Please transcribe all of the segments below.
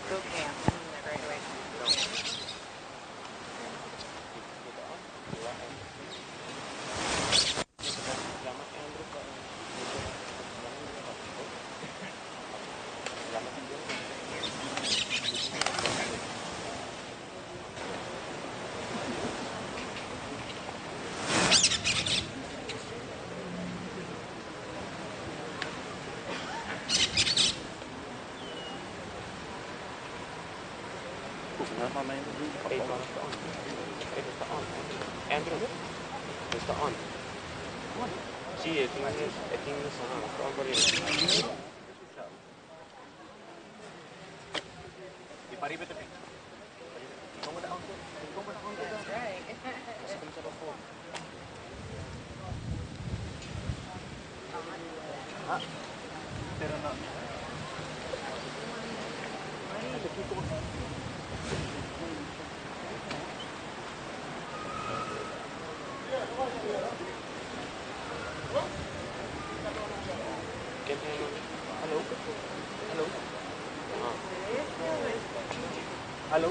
Boot camp, graduation boot camp. Normalmente Even está on. Andrew, está on. Sí, el team está on por ahí. y para IPTP. ¿Cómo está? ¿Cómo está? That's right. Ah, pero no. ¿Qué tenemos? Hello. Hello. Hello.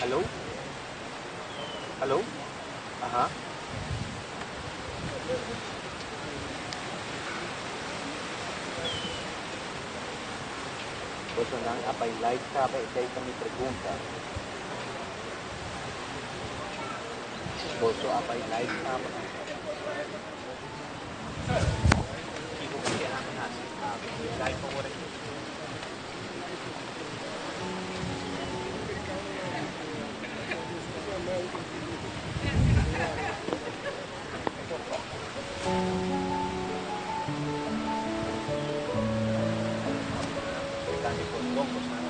Hello. Hello. Ajá. Boso nang apay-like ka pa itay kami pregunta. Boso apay-like ka pa. Ibu kaya naman nasin. Like po rin. Kami po bongko sa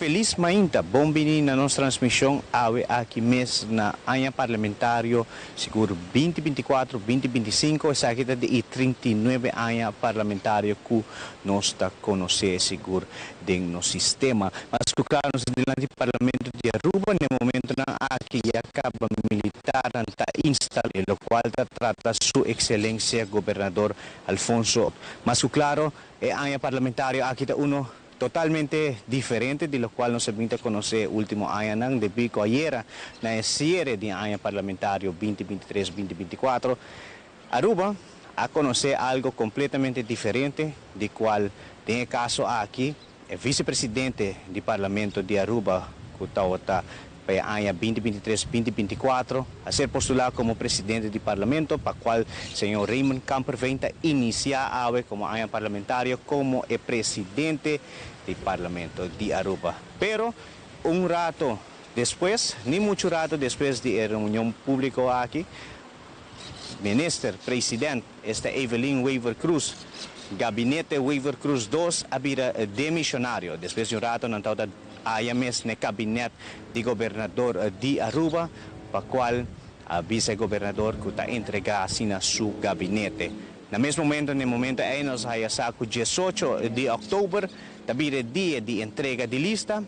feliz mainta, bom bini na nossa transmissão awe aqui mês na anha parlamentário, seguro 2024, 2025, essa aqui de 39 anha parlamentário que nós está conhecer seguro dentro no sistema. Mas que claro, nós dilante do parlamento de Aruba, no momento na aqui acaba militar está instalado, o qual trata sua excelência governador Alfonso. Mas que claro, é anha parlamentário aqui está uno totalmente diferente de lo cual nos permite conocer último año de pico ayer na serie de año parlamentario 2023-2024. Aruba a conocer algo completamente diferente de cual en el caso aquí el vicepresidente del Parlamento de Aruba que está para año 2023-2024 a ser postulado como presidente del Parlamento, para cual el señor Raymond Kamperveen inicia como año parlamentario como el presidente del Parlamento de Aruba. Pero un rato después, ni mucho rato después de la reunión pública aquí, minister, presidente, Evelyn Weaver Cruz, gabinete Weaver Cruz II, había demisionario. Después de un rato, no hay mes en el gabinete de gobernador de Aruba, para cual el vicegobernador que está entregado a su gabinete. En el mismo momento, ahí nos hay saco 18 de octubre, también el día de entrega de lista,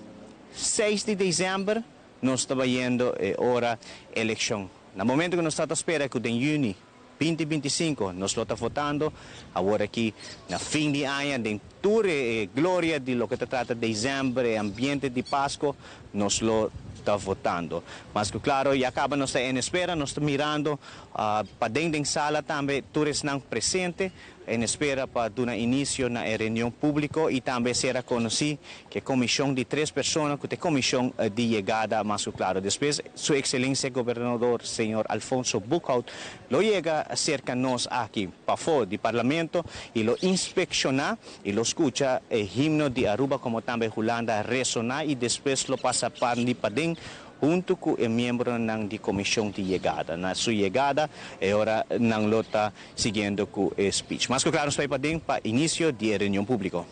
6 de diciembre, nos está yendo hora elección. En el momento que nos está esperando que en junio 2025 nos lo está votando, ahora aquí, en fin de año, de toda gloria de lo que se trata de diciembre, ambiente de Pascua, nos lo está votando. Mas que claro, ya acaba, nos está en espera, nos está mirando para dentro de sala también, todos están presentes, en espera para dar inicio a la reunión pública y también será conocido que comisión de 3 personas, que es comisión de llegada, más claro. Después, su excelencia gobernador, señor Alfonso Buchhout, lo llega cerca nos aquí, para fuera del Parlamento, y lo inspecciona y lo escucha el himno de Aruba, como también Julanda resonar, y después lo pasa para Nipadén, junto con el miembro de la comisión de llegada. Na su llegada, ahora nang lota siguiendo con el speech. Mas que claro, estoy para inicio de reunión pública.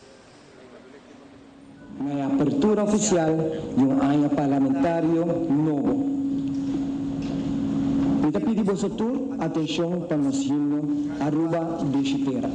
Na apertura oficial de un año parlamentario nuevo. Eu pedi a todos atenção para o himno Aruba de Chipera.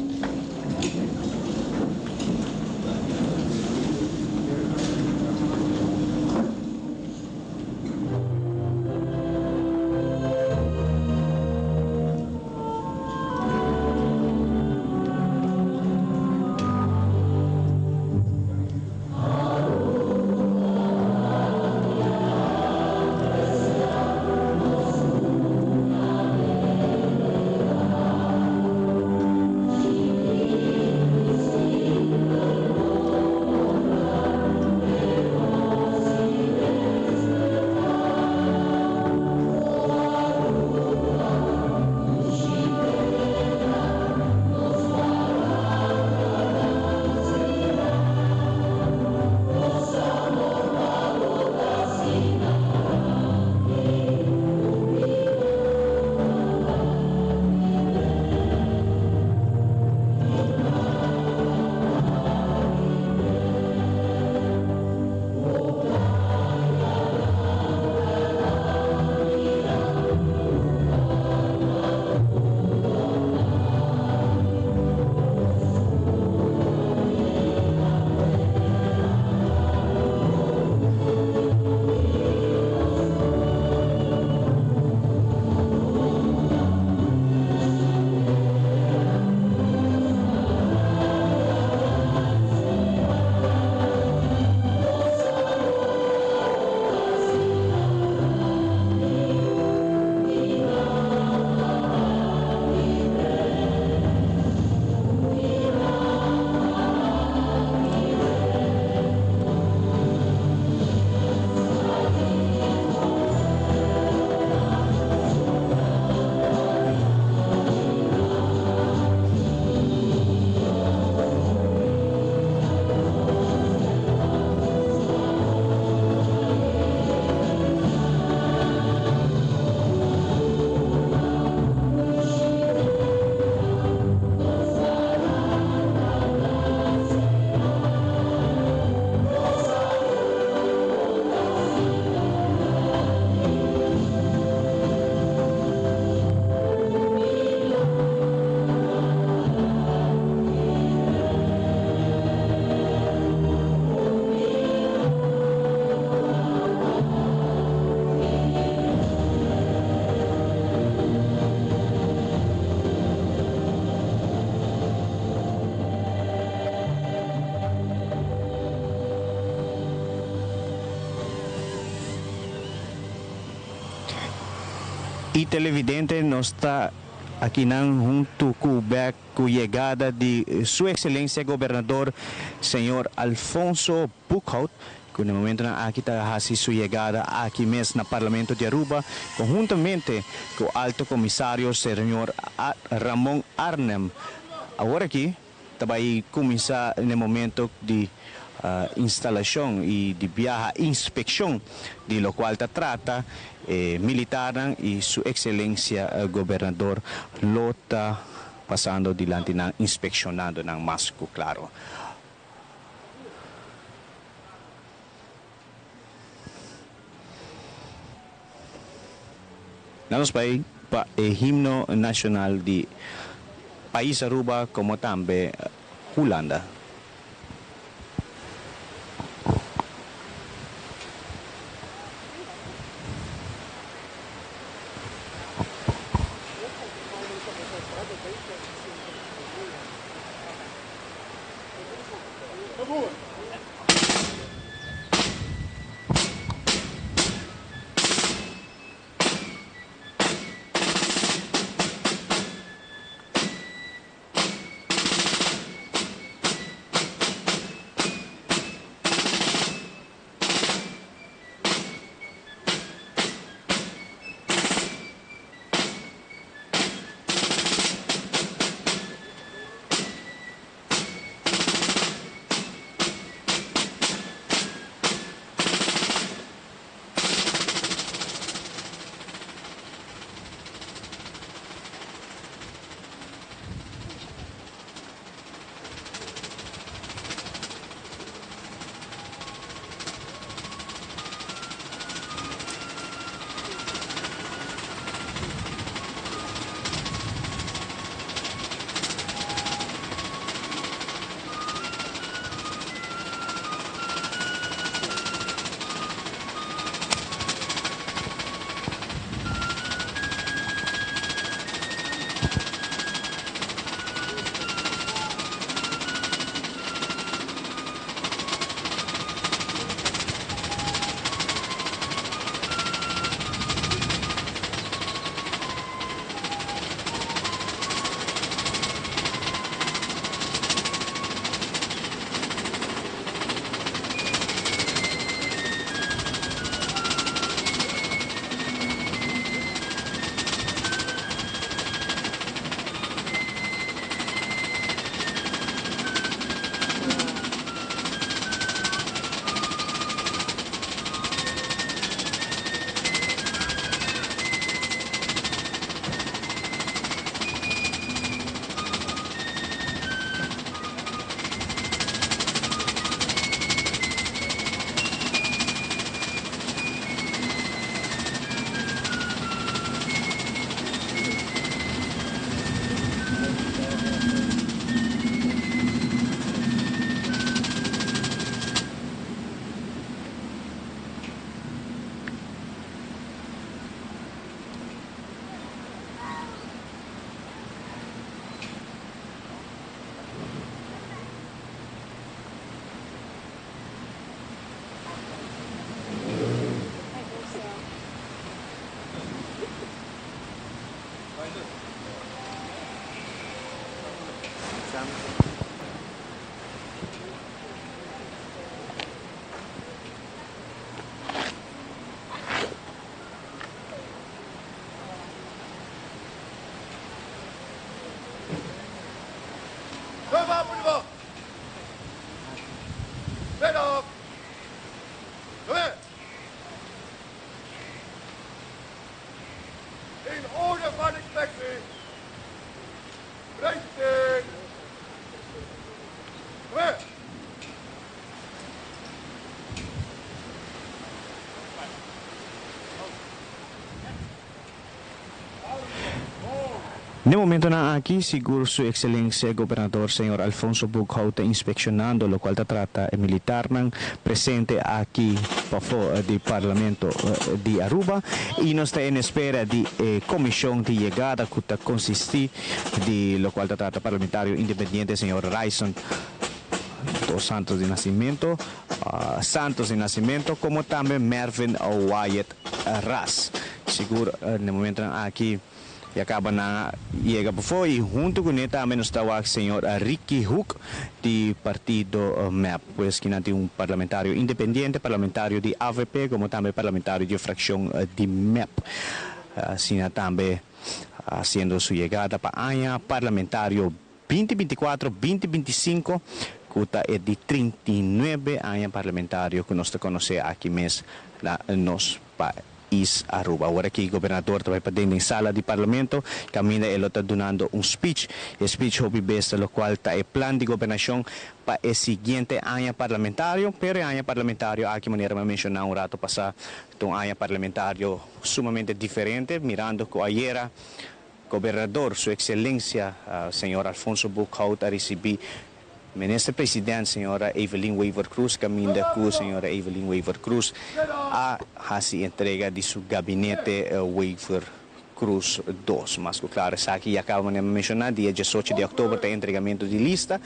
E televidente nos está aqui junto com a chegada de Sua Excelência Governador Senhor Alfonso Bughout, que no momento aqui está a sua chegada aqui mesmo no Parlamento de Aruba, conjuntamente com o Alto Comissário Senhor Ramon Arnem. Agora aqui, vai começar no momento de instalação e de viagem, inspeção, de lo qual trata militar e Sua Excelência Governador Lota passando dilante ng inspeksjonado ng Masco, claro. Nanos pa himno nacional di País Aruba como tambe Holanda. No momento na aqui, seguro Sua Excelência Governador Senhor Alfonso Bughout inspeccionando lo qual trata militar nang presente aqui do Parlamento de Aruba e nós está em espera de comissão de chegada que consiste de lo qual trata parlamentário independiente Senhor Raison dos Santos de Nascimento, como também Mervyn Wyatt Ras. Seguro, no momento aqui, e acaba na chega por fora, e junto com ele também está o senhor Ricky Hook, do partido MEP, pois que tem um parlamentário independente, parlamentário de AVP, como também parlamentário de fração de MEP. Assim também sendo sua chegada para a ANHA, parlamentário 2024-2025, que é de 39 anos parlamentário que nós conhecemos aqui mesmo no nosso país Aruba. Agora aqui o governador vai para dentro da sala de parlamento, caminha ele está dando um speech, o speech hobby besta, o qual está o plano de governação para o seguinte ano parlamentário, pero ano parlamentário aqui maneira me mencionar um rato passar, um ano parlamentário sumamente diferente, mirando que ayer governador, sua excelência, senhor Alfonso Buchhout, a receber ministra-presidente, senhora Evelyn Weaver Cruz, caminha com a senhora Evelyn Weaver Cruz, a se entrega de seu gabinete Weaver Cruz 2. Mas, claro, aqui já acabamos de mencionar, dia 18 de outubro tem entregamento de lista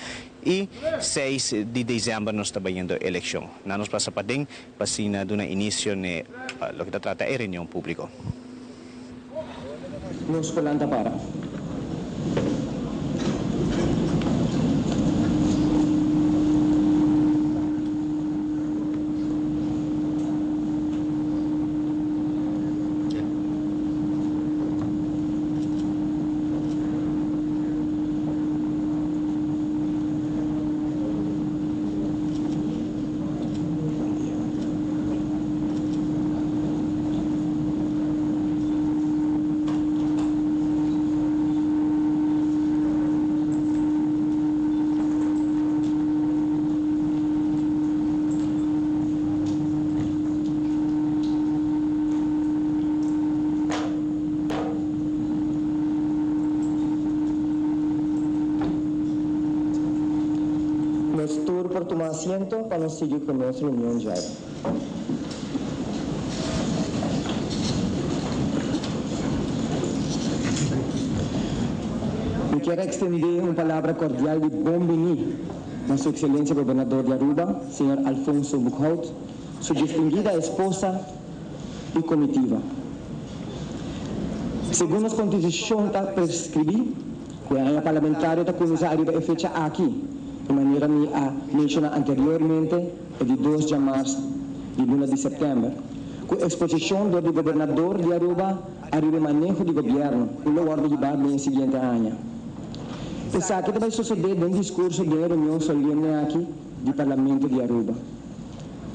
e 6 de dezembro nós estamos indo a eleição. Não nos passa para dentro, para dar início no que trata de reunião pública. Nos colanda para. Por tomar asiento para seguir con nuestra reunión ya. Me quiero extender una palabra cordial de bienvenida a su excelencia gobernador de Aruba, señor Alfonso Buchhout, su distinguida esposa y comitiva. Según la Constitución está prescribí, que el parlamentario está con Aruba fecha aquí, de maneira que mencionado anteriormente, é de 2 de março e 1 de setembro, com a exposição do governador de Aruba o manejo de governo, e o ordem de barba em seguinte ano. Essa aqui vai suceder em discurso de reunião solene aqui do Parlamento de Aruba.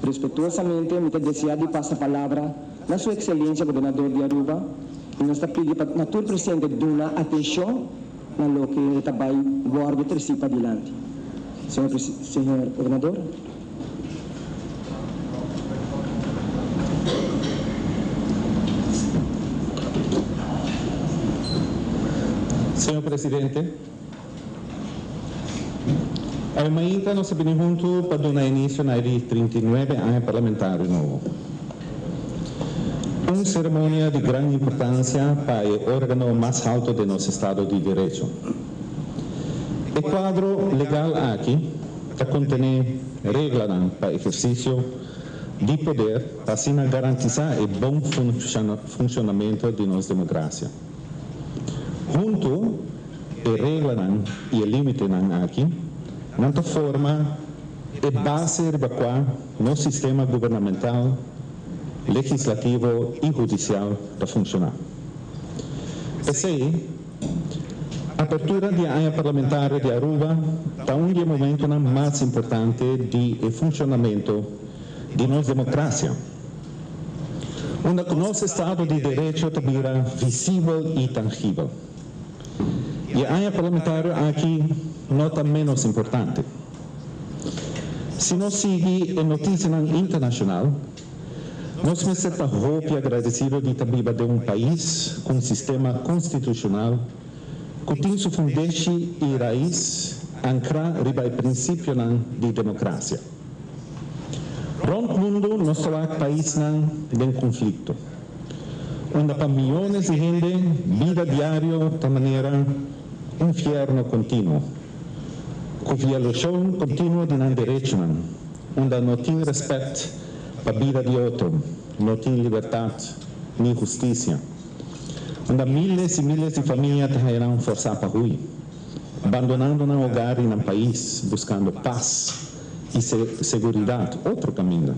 Respetuosamente, me desejo de passar a palavra na sua excelência governador de Aruba e nós pedimos para na tua presente dar atenção no que ele vai guardar para adiante. Senhor governador. Senhor presidente, amanhã nós estamos juntos para dar início na 39 anos parlamentar novo. Uma cerimônia de grande importância para o órgão mais alto de nosso Estado de Direito. O quadro legal aqui está contém regras para o exercício de poder para assim garantizar o bom funcionamento de nossa democracia. Junto a regras e o limite aqui, nesta forma, é base para qual nosso sistema governamental, legislativo e judicial está funcionar. A apertura da área parlamentar de Aruba está um momento mais importante de funcionamento de nossa democracia, onde o nosso Estado de Direito está visível e tangível. E a área parlamentar aqui não está menos importante. Se nós seguimos a notícia internacional, nós me sentimos muito agradecidos de estar viva de um país com um sistema constitucional que tem sua fundação e raiz ancrada no princípio de democracia. Rond o mundo, nós temos países em conflito, onde para milhões de gente, vida diária de maneira inferno contínuo, com violação contínua de direitos, onde não tem respeito para a vida de outro, não tem liberdade, ni justicia, donde miles y miles de familias dejarán forzar para huir, abandonando un hogar en un país, buscando paz y seguridad, otro camino.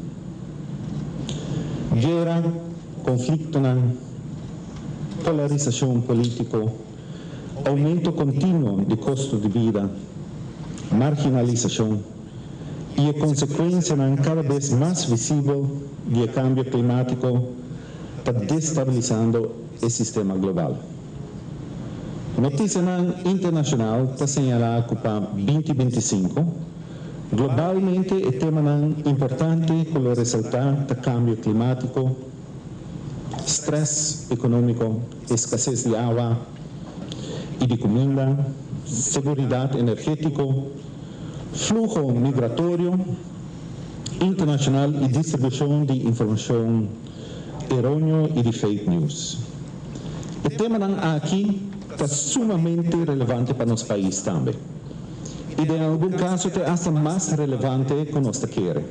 Guerra, conflicto, polarización política, aumento continuo de costo de vida, marginalización y a consecuencia cada vez más visible del cambio climático está destabilizando el sistema global. Notícia internacional está señalada que para 2025, globalmente el tema importante con resaltar el cambio climático, estrés económico, escasez de agua y de comida, seguridad energética, flujo migratorio internacional y distribución de información errónea y de fake news. El tema aquí está sumamente relevante para nuestro país también. Y en algún caso es hasta más relevante que nos quiere.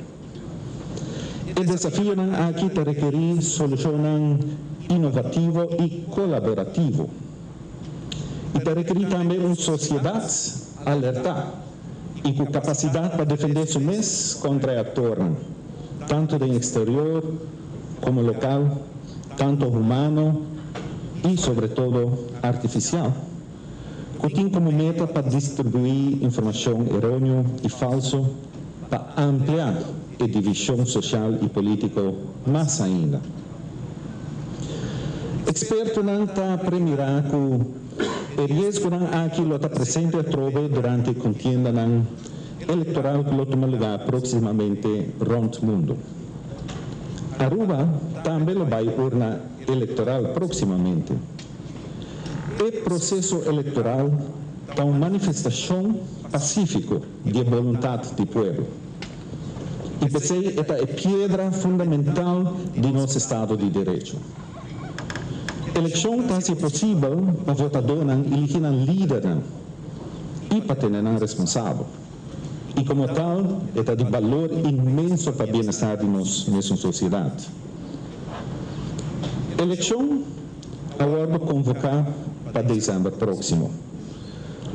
El desafío aquí te requiere soluciones innovativas y colaborativas. Y te requiere también una sociedad alerta y con capacidad para defender su mes contra actores, tanto del exterior como local, tanto humano y sobre todo artificial, que tiene como meta para distribuir información errónea y falsa, para ampliar la división social y política más ainda. Expertos están premiando que el riesgo aquí lo está presente a trove durante la contienda electoral que lo toma lugar próximamente ronto mundo. Aruba también lo va a urna electoral próximamente. El proceso electoral es una manifestación pacífica de voluntad del pueblo. Y pensei esta es piedra fundamental de nuestro Estado de Derecho. Elección está posible para votadores elegir líderes y para tener responsable. Y como tal, está de valor inmenso para el bienestar de nuestra sociedad. Elección ahora convocar para diciembre próximo.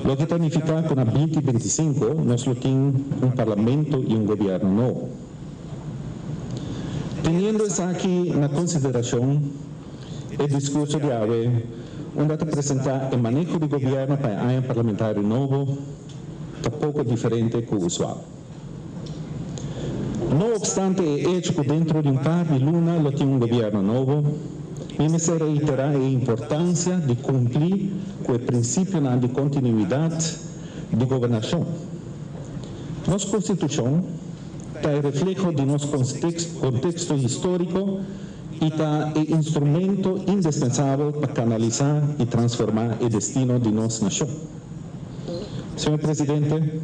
Lo que significa que en 2025 nos lo tiene un parlamento y un gobierno nuevo. Teniendo eso aquí en consideración, el discurso de AVE, donde presenta el manejo de gobierno para el año parlamentario nuevo, tampoco diferente que usual. No obstante el hecho que dentro de un par de lunas lo tiene un gobierno nuevo, me se reitera la importancia de cumplir con el principio de continuidad de gobernación. Nuestra Constitución está el reflejo de nuestro contexto histórico y está el instrumento indispensable para canalizar y transformar el destino de nuestra nación. Señor Presidente,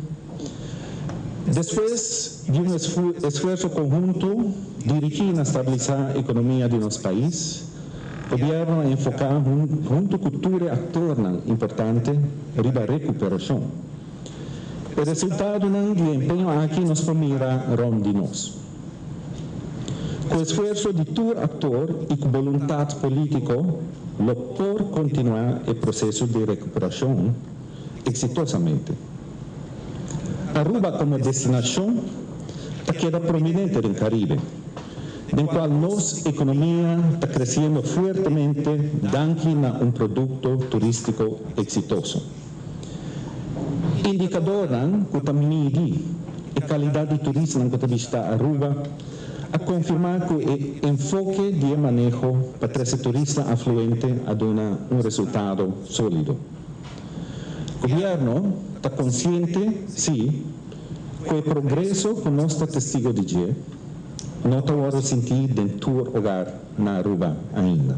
después de un esfuerzo conjunto dirigido a estabilizar la economía de nuestro país, el gobierno ha enfocado junto con cultura actora importante en la recuperación. El resultado del empeño aquí nos mira rom de nós. Con esfuerzo de todo actor y con voluntad política, lo por continuar el proceso de recuperación exitosamente. Aruba como destinación queda prominente en el Caribe, en el cual nuestra economía está creciendo fuertemente, dando un producto turístico exitoso. Indicador que también mide la calidad de turismo que está Aruba, a confirmar que el enfoque de manejo para traer turista afluente ha dado un resultado sólido. El gobierno está consciente, sí, que el progreso que nuestro testigo de hoy no está ahora sentir dentro del hogar en Aruba ainda.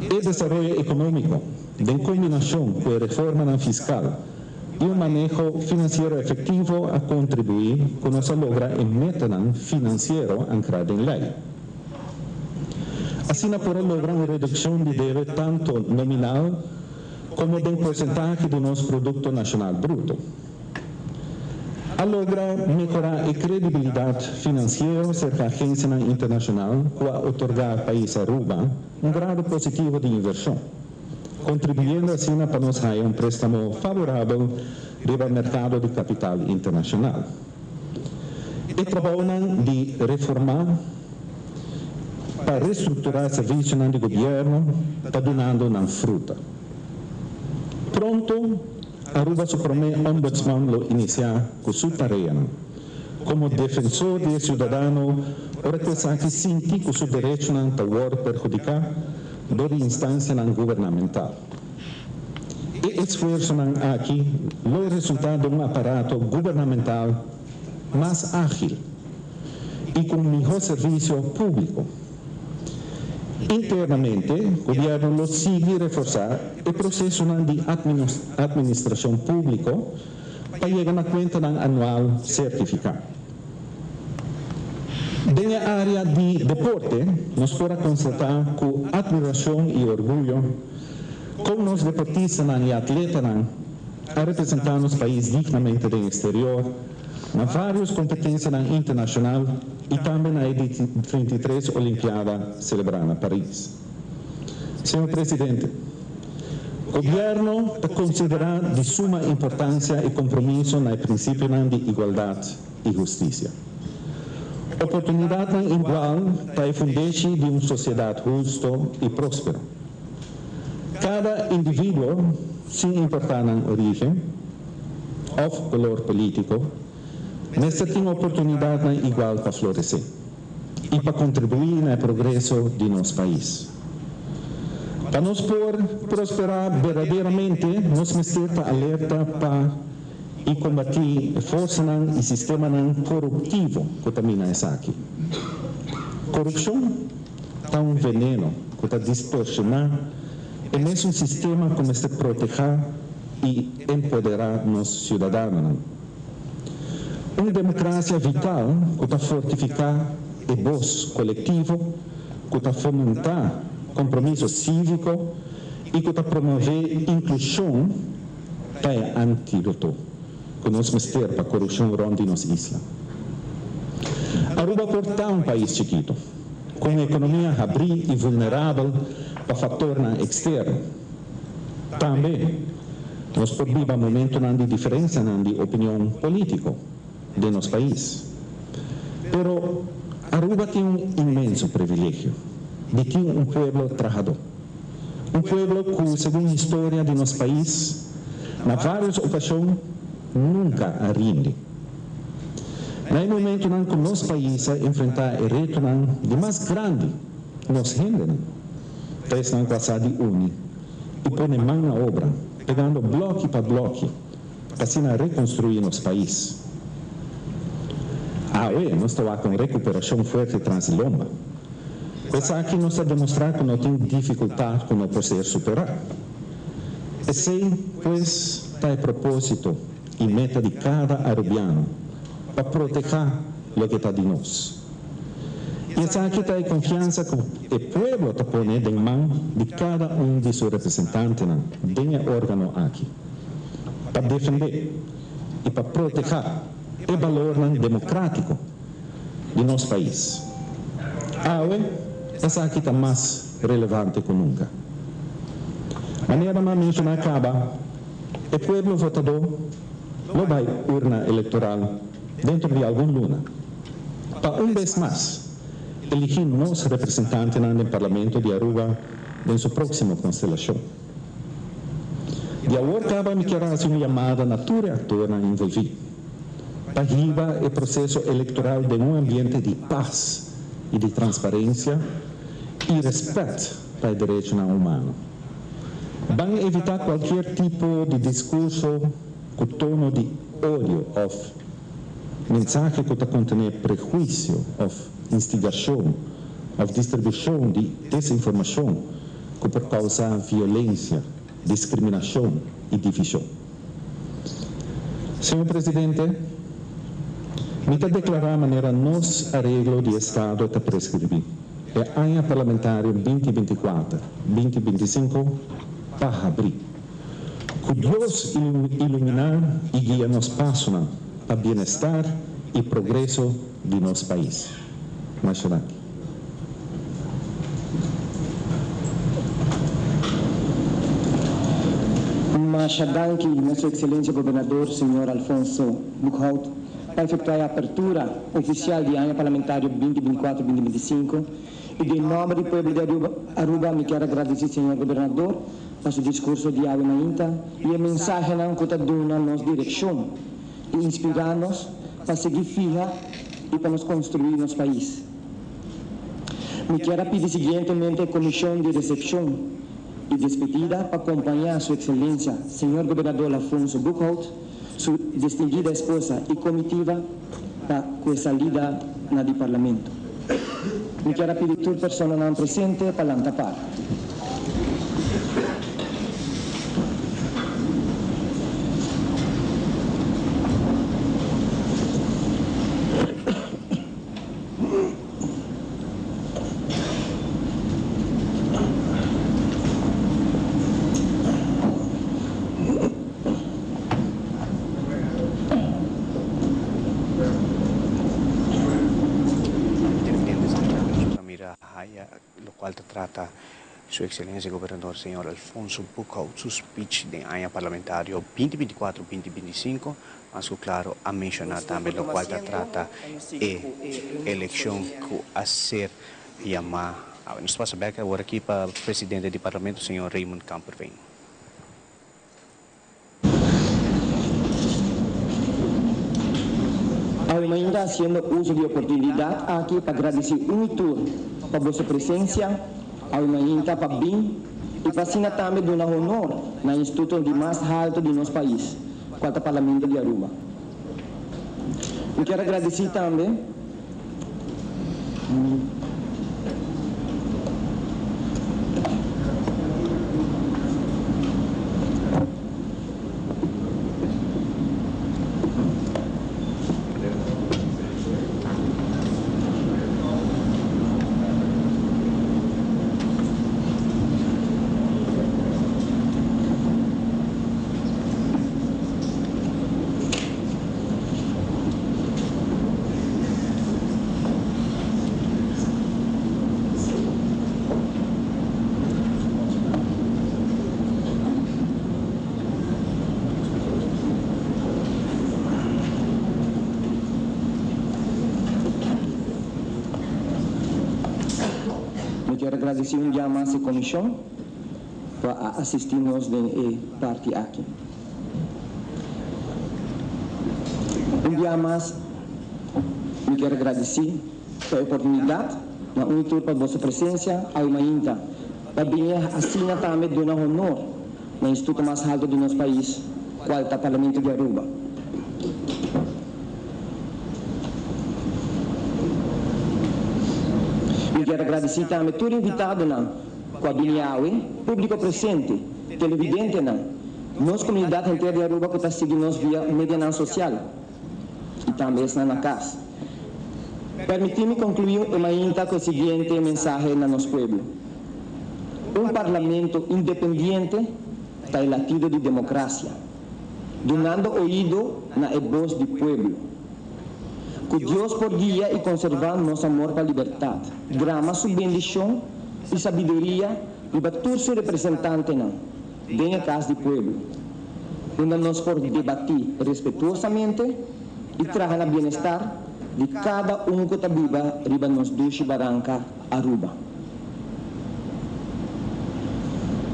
El desarrollo económico, en combinación con la reforma fiscal y un manejo financiero efectivo a contribuir con nuestra logra en meta financiero anclado en ley. Así no podrá lograr una reducción de deuda tanto nominal como del porcentaje de nuestro Producto Nacional Bruto. a lograr mejorar a credibilidade financeira cerca da agência internacional que a otorgar ao país Aruba grado positivo de inversão, contribuindo assim para nós a préstamo favorável do mercado de capital internacional. E trabalham de reformar para reestruturar serviços do governo, para donando na fruta. Pronto, Aruba Supreme Ombudsman lo iniciar com sua tarefa. Como defensor de cidadão, ora que sabe sentir que o seu direito não está perjudicar da instância governamental. E esforço aqui é resultado de aparato governamental mais ágil e com melhor serviço público. Internamente, o governo sigue reforçar o processo de administração pública para chegar na conta anual certificada. Na área de deporte, nós podemos constatar com admiração e orgulho como os deportistas e atletas a representar nos países dignamente do exterior, na várias competências internacionais e também na edição 33 Olimpiada celebrada em Paris. Senhor Presidente, o governo está considerando de suma importância e compromisso no princípio de igualdade e justiça. Oportunidade igual para fundar de uma sociedade justa e próspera. Cada indivíduo, sem importar a origem ou color político, nesta tem oportunidade igual para florescer e para contribuir no progresso de nosso país. Para nós poder prosperar verdadeiramente, nós precisamos estar alerta para e combater a força e sistema corruptivo que também está aqui. Corrupção é um veneno que está distorcionando e nesse sistema como está proteger e empoderar nossos cidadãos. Uma democracia vital que está fortificar a voz coletivo, que está fomentar compromisso cívico e que está promover inclusão é antídoto que nós precisamos para a corrupção onde nos isla. Aruba é um país chiquito, com uma economia abril e vulnerável para fator externo. Também, nós podemos viver momento de diferença de opinião política de nosso país. Pero Aruba tem um imenso privilégio de ter um povo trabajador. Um povo que, segundo a história de nosso país, na várias ocasiões, nunca rinde. No momento em que nosso país enfrentar o reto de mais grande, nos rende, estão quase de une e põe mão na obra, pegando bloco para bloco, para assim reconstruir nosso país. Nós estamos com recuperação forte transilomba. Pensar que nós estamos a demonstrar que não tem dificuldade que não pode ser superar. Esse, pois, está a propósito e meta de cada arubiano para proteger o que está de nós. E essa aqui está a confiança que o povo está pondo em mão de cada de seus representantes dentro órgão aqui, para defender e para proteger o valor democrático de nosso país. Essa aqui está mais relevante que nunca. Maneira mais mencionar acaba, o povo votador não vai urna eleitoral dentro de algum luna, para vez mais elegir nossos representantes no Parlamento de Aruba em sua próxima constelação. E agora acaba me querer fazer uma chamada a todo ator envolvido, para guiar o processo eleitoral de um ambiente de paz e de transparência e respeito para o direito humano. Vão evitar qualquer tipo de discurso com tono de ódio ou mensagem que contém prejuízo ou instigação ou distribuição de desinformação que pode causar violência, discriminação e divisão. Senhor Presidente, me está declarar a maneira nos arreglo de Estado está prescrever. É ano parlamentário 2024-2025 para abrir. Que Deus iluminar e guia nos passos para bienestar y progreso de nuestro país. Muchas Machadaki, Sua Excelência Governador, Senhor Alfonso Buchholz, para efetuar a apertura oficial do ano parlamentar 2024-2025 e, de nome do povo de Aruba, me quero agradecer, Senhor Governador, para seu discurso de Awe Mainta e a mensagem que está dando na nossa direção e inspirar-nos para seguir firme e para nos construir nosso país. Me quero pedir seguintemente a comissão de recepção e despedida para acompanhar Sua Excelência, Senhor Governador Alfonso Buchholz, sua distinguida esposa e comitiva para com essa lida na do Parlamento. Me quero pedir toda pessoa não presente para lantapar. Lo cual trata Su Excelência Governador Senhor Alfonso Buchholz, su speech de año parlamentario 2024-2025, mas claro, a mencionar também lo cual trata eleição que a ser llamada. Nos passa back agora aqui para o presidente do Parlamento, Senhor Raymond Camperveen. Ainda haciendo uso de oportunidad aquí para agradecer un tour por vuestra presencia, ainda para BIM y para assinar também de un honor na instituto de mais alto de nosso país, quanto Parlamento de Aruba. Eu quero agradecer também quero agradecer um dia mais a comissão para assistir-nos de parte aqui. Um dia mais, me quero agradecer pela oportunidade, na unitur para vossa presença, ainda para vir assinar também de honor no instituto mais alto do nosso país, qual é o Parlamento de Aruba. Quero agradecer também todo invitado com a Biniaue, público presente, televidente, nossa comunidade inteira de Aruba que está seguindo nós via mídia social e também está na casa. Permitir-me concluir ainda com a seguinte mensagem no nosso povo. Um parlamento independente está latido de democracia, dando ouvido na voz do povo. Que Deus por guia e conservar nosso amor para a liberdade, grama sua bendição e sabedoria e para todos os representantes da casa do povo, onde nós podemos debater respeituosamente e trazer o bem-estar de cada um que está viva riba nos duas barranca Aruba.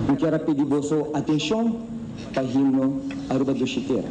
Eu quero pedir vossa atenção para o himno Aruba do Chiteira.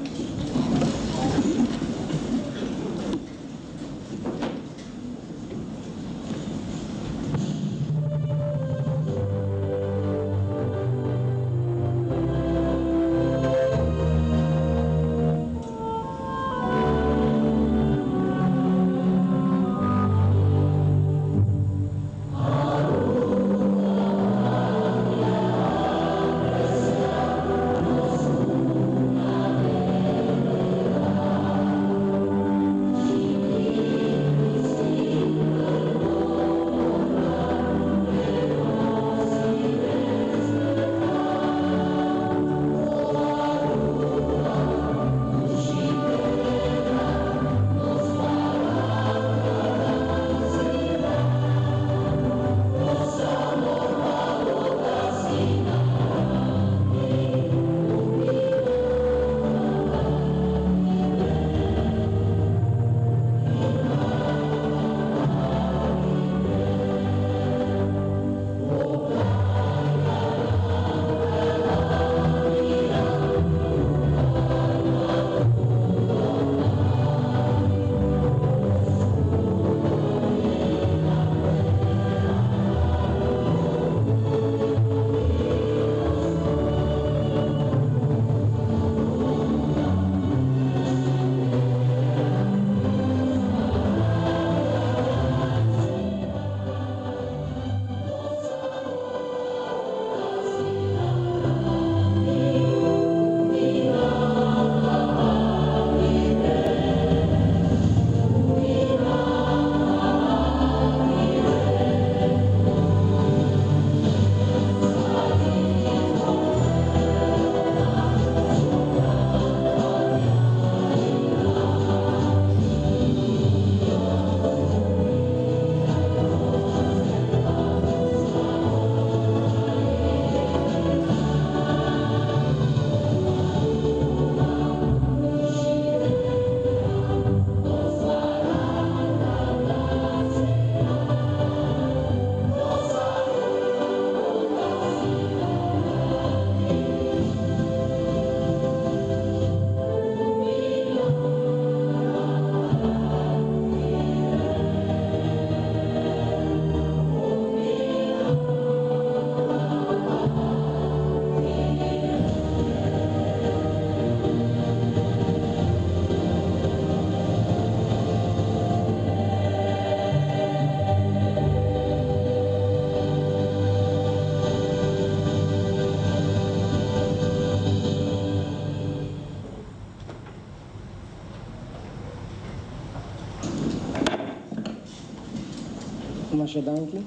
masyadante.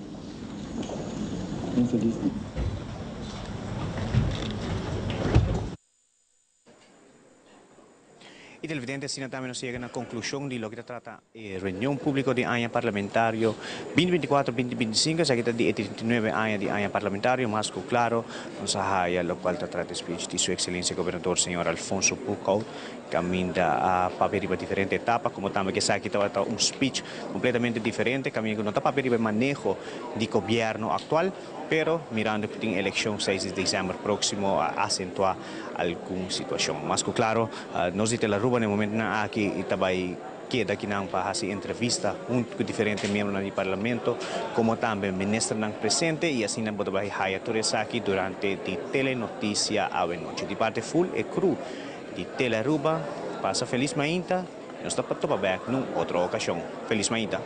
Infeliz. Y televidentes, así también nos llega a la conclusión de lo que trata reunión pública de año parlamentario 2024-2025, se queda de 39 años de año parlamentario, más que claro, nos haya lo cual trata de speech de su excelencia gobernador señor Alfonso Pucol, caminda a papel de diferentes etapas, como también que se aquí trata un speech completamente diferente, camina con papel de manejo de gobierno actual, pero mirando que la elección 6 de diciembre próximo a acentuar alguna situación. Más que claro, nos dice la Ruba en el momento aquí y también queda aquí para hacer entrevista junto con diferentes miembros del Parlamento, como también ministros presentes y así nos podemos ir aquí durante la telenoticia a la noche. De parte full y cru de Tele Ruba, pasa feliz mainta, nos está para back en otra ocasión. Feliz mainta.